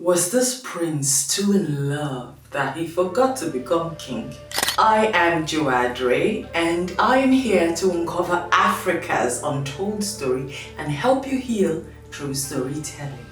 Was this prince too in love that he forgot to become king? I am Joana and I am here to uncover Africa's untold story and help you heal through storytelling.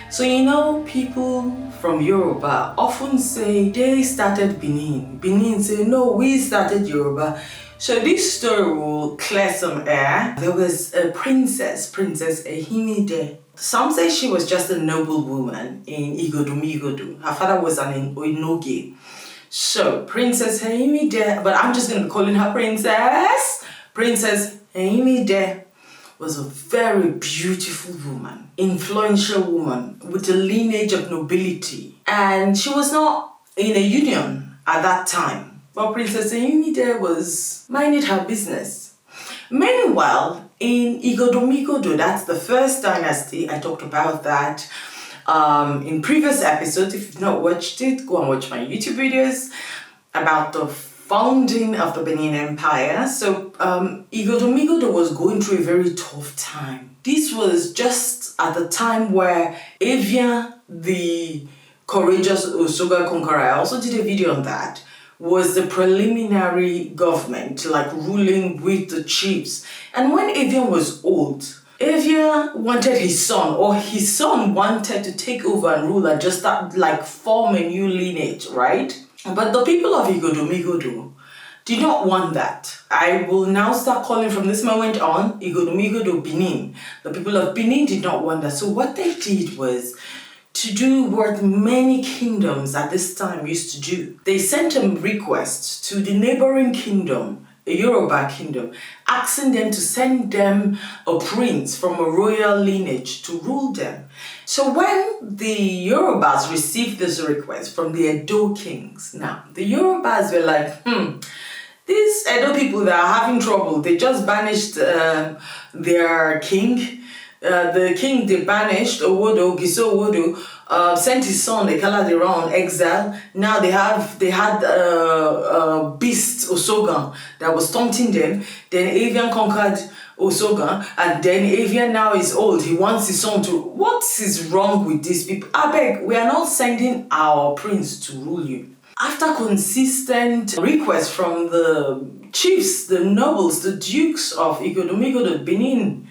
So people from Yoruba often say they started Benin. Benin say, no, we started Yoruba. So this story will clear some air. There was a Princess Ehimide. Some say she was just a noble woman in Igodu. Her father was an Oinoge. So Princess Ehimide, but I'm just going to be calling her Princess. Princess Ehimide was a very beautiful woman, influential woman with a lineage of nobility. And she was not in a union at that time. But Princess Ehimide was minding her business. Meanwhile, in Igodu, that's the first dynasty, I talked about that in previous episodes. If you've not watched it, go and watch my YouTube videos about the founding of the Benin Empire. So Igodu was going through a very tough time. This was just at the time where Evian, the courageous Osoga conqueror, I also did a video on that, was the preliminary government, like ruling with the chiefs. And when Evian was old, Evian wanted his son, or his son wanted to take over and rule and just start, form a new lineage, right? But the people of Igodu did not want that. I will now start calling from this moment on Igodu Benin. The people of Benin did not want that. So what they did was to do what many kingdoms at this time used to do. They sent a request to the neighboring kingdom, a Yoruba kingdom, asking them to send them a prince from a royal lineage to rule them. So when the Yorubas received this request from the Edo kings, now the Yorubas were like, these Edo people that are having trouble, they just banished their king. The king they banished, Giso Owodo, sent his son Ekaladera on exile. Now they had beast Osogan that was taunting them. Then Evian conquered Osogan, and then Evian now is old. He wants his son to. What is wrong with these people? I beg, we are not sending our prince to rule you. After consistent requests from the chiefs, the nobles, the dukes of Igodu, Benin,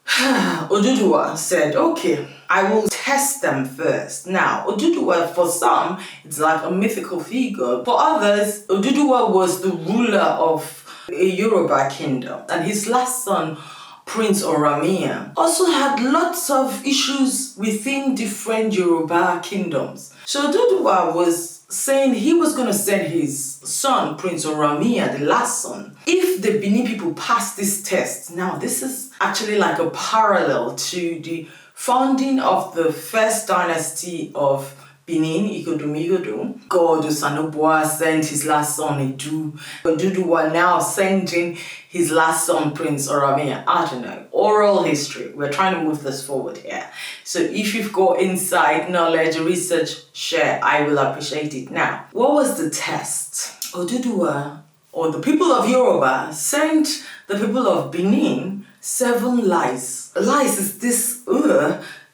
Oduduwa said, okay, I will test them first. Now, Oduduwa, for some, it's like a mythical figure. For others, Oduduwa was the ruler of a Yoruba kingdom. And his last son, Prince Oranmiyan, also had lots of issues within different Yoruba kingdoms. So Oduduwa was saying he was going to send his son, Prince Oranmiyan, the last son, if the Benin people pass this test. Now, this is actually like a parallel to the founding of the first dynasty of Benin, Igodu. God Osanobua sent his last son, Edu. Oduduwa now sending his last son, Prince Oranmiyan. I don't know. Oral history. We're trying to move this forward here. So if you've got insight, knowledge, research, share. I will appreciate it. Now, what was the test? Oduduwa, or the people of Yoruba, sent the people of Benin 7 lice. Lice is this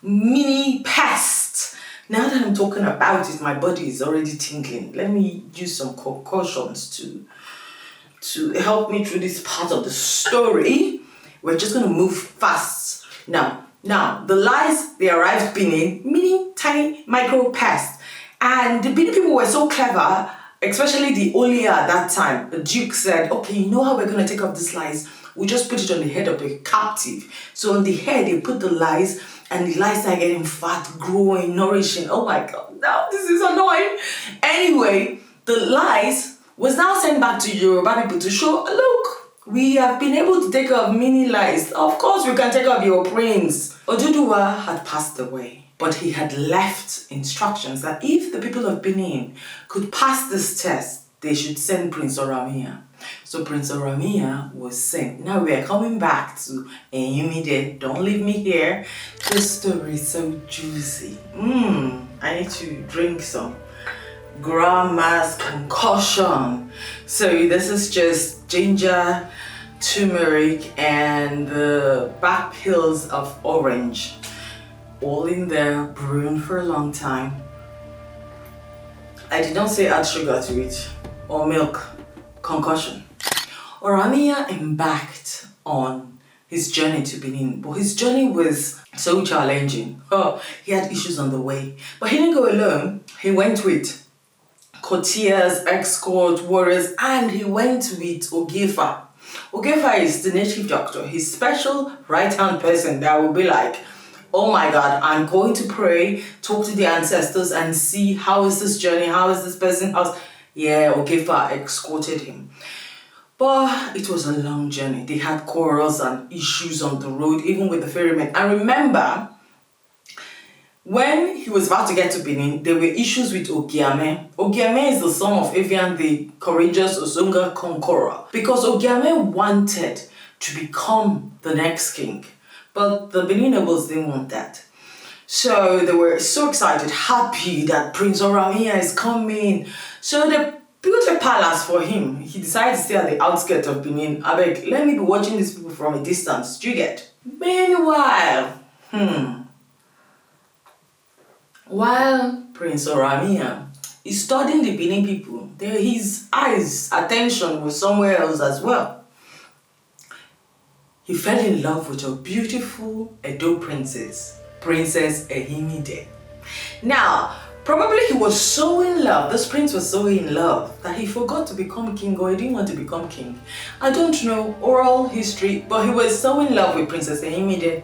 mini pest. Now that I'm talking about it, my body is already tingling. Let me use some concussions to help me through this part of the story. We're just going to move fast. Now, the lice, they arrived Benin, mini, tiny, micro pest. And the Benin people were so clever, especially the Olia at that time. The Duke said, okay, you know how we're going to take off this lice? We just put it on the head of the captive. So on the head, they put the lice, and the lice are getting fat, growing, nourishing. Oh my God, now this is annoying. Anyway, the lice was now sent back to Yoruba people to show, look, we have been able to take care of mini lice. Of course, we can take care of your prince. Oduduwa had passed away, but he had left instructions that if the people of Benin could pass this test, they should send Prince Oranmiyan. So Prince Oranmiyan was sent. Now we are coming back to Ehimide. Don't leave me here. This story is so juicy. I need to drink some grandma's concussion. So this is just ginger, turmeric, and the back peels of orange. all in there, brewing for a long time. I did not say add sugar to it or milk, concoction. Oranmiyan embarked on his journey to Benin, but his journey was so challenging. Oh, he had issues on the way, but he didn't go alone. He went with courtiers, escort, warriors, and he went with Ogefa. Ogefa is the native doctor, his special right-hand person that will be like, oh my God, I'm going to pray, talk to the ancestors and see how is this journey, how is this person, yeah, Ogefa escorted him. But it was a long journey. They had quarrels and issues on the road, even with the ferryman. I remember when he was about to get to Benin, there were issues with Ogiame. Ogiame is the son of Evian, the courageous Osunga conqueror. Because Ogiame wanted to become the next king. But the Benin nobles didn't want that. So they were so excited, happy that Prince Oranmiyan is coming. So they built a palace for him. He decided to stay at the outskirts of Benin. I beg, let me be watching these people from a distance. Do you get? Meanwhile, while Prince Oranmiyan is studying the Benin people, his attention was somewhere else as well. He fell in love with a beautiful Edo princess, Princess Ehimide. Now, probably he was so in love, this prince was so in love, that he forgot to become king, or he didn't want to become king. I don't know, oral history, but he was so in love with Princess Ehimide.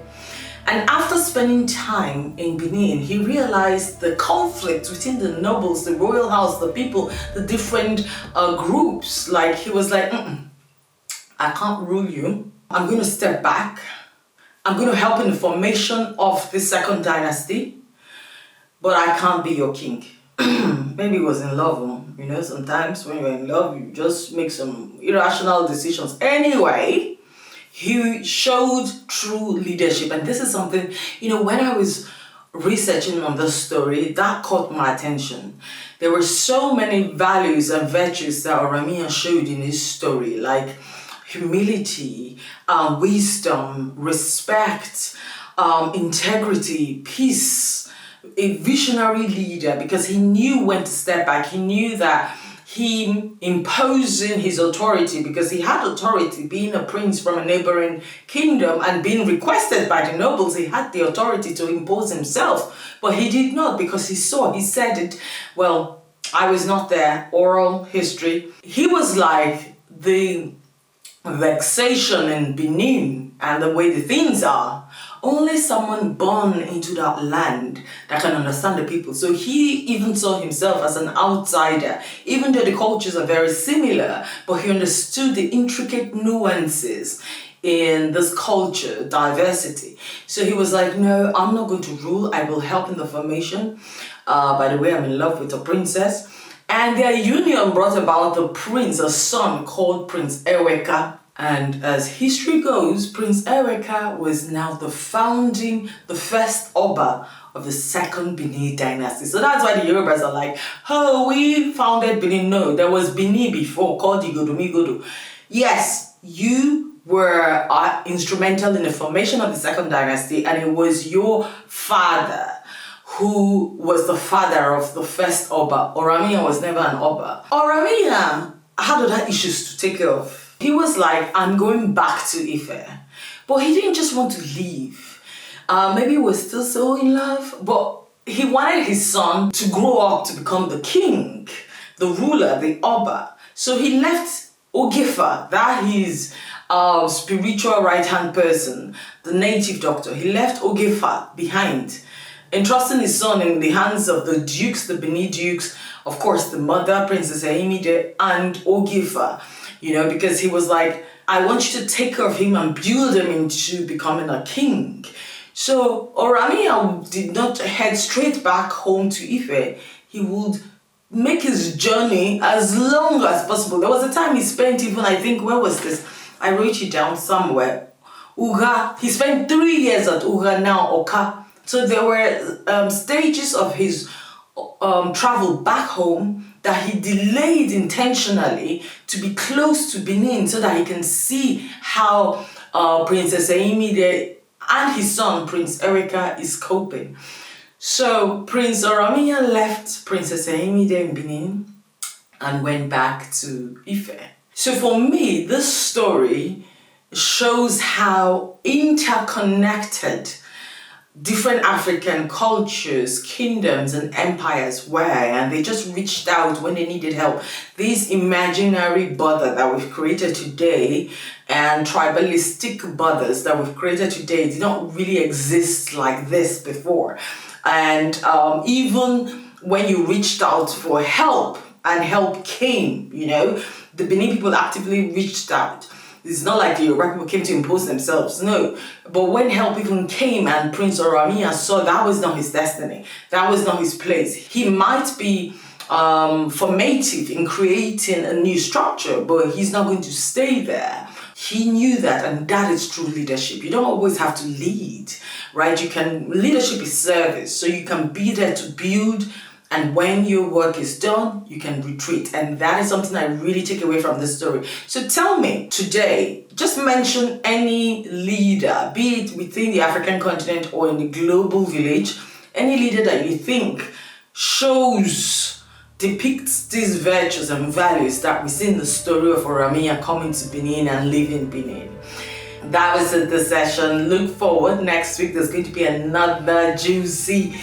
And after spending time in Benin, he realized the conflict within the nobles, the royal house, the people, the different groups. Like, he was like, I can't rule you. I'm going to step back. I'm going to help in the formation of the second dynasty, but I can't be your king. Maybe he was in love. You know, sometimes when you're in love, you just make some irrational decisions. Anyway, he showed true leadership. And this is something, you know, when I was researching on this story, that caught my attention. There were so many values and virtues that Oranmiyan showed in his story, like humility, wisdom, respect, integrity, peace, a visionary leader, because he knew when to step back. He knew that him imposing his authority, because he had authority being a prince from a neighboring kingdom and being requested by the nobles, he had the authority to impose himself, but he did not, because he said it. Well, I was not there, oral history. He was like the vexation in Benin and the way the things are. Only someone born into that land that can understand the people. So he even saw himself as an outsider, even though the cultures are very similar, but he understood the intricate nuances in this culture, diversity. So he was like, no, I'm not going to rule. I will help in the formation. By the way, I'm in love with a princess. And their union brought about the prince, a son called Prince Eweka. And as history goes, Prince Eweka was now the first Oba of the second Benin dynasty. So that's why the Yorubas are like, oh, we founded Benin. No, there was Benin before, called Igodomigodo. Yes, you were instrumental in the formation of the second dynasty, and it was your father who was the father of the first Oba. Oranmiyan was never an Oba. Oranmiyan had other issues to take care of. He was like, I'm going back to Ife. But he didn't just want to leave. Maybe he was still so in love, but he wanted his son to grow up to become the king, the ruler, the Oba. So he left Ogefa, that his spiritual right-hand person, the native doctor. He left Ogefa behind, entrusting his son in the hands of the dukes, the Benin dukes, of course, the mother, Princess Ehimide, and Ogefa. You know, because he was like, I want you to take care of him and build him into becoming a king. So Oranmiyan did not head straight back home to Ife. He would make his journey as long as possible. There was a time he spent even, I think, where was this? I wrote it down somewhere. Uga. He spent 3 years at Uga, now Oka. So there were stages of his travel back home that he delayed intentionally to be close to Benin so that he can see how Princess Ehimide and his son, Prince Erika, is coping. So Prince Oranmiyan left Princess Ehimide in Benin and went back to Ife. So for me, this story shows how interconnected different African cultures, kingdoms, and empires were, and they just reached out when they needed help. This imaginary border that we've created today and tribalistic borders that we've created today did not really exist like this before. And even when you reached out for help and help came, the Benin people actively reached out. It's not like the Yoruba people came to impose themselves, no. But when help even came and Prince Oranmiyan saw that was not his destiny, that was not his place. He might be formative in creating a new structure, but he's not going to stay there. He knew that, and that is true leadership. You don't always have to lead, right? Leadership is service, so you can be there to build, and when your work is done, you can retreat. And that is something I really take away from this story. So tell me today, just mention any leader, be it within the African continent or in the global village, any leader that you think depicts these virtues and values that we see in the story of Oranmiyan coming to Benin and living Benin. That was it, this session. Look forward. Next week, there's going to be another juicy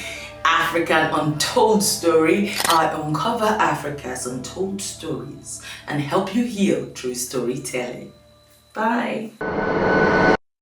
African untold story. I uncover Africa's untold stories and help you heal through storytelling. Bye.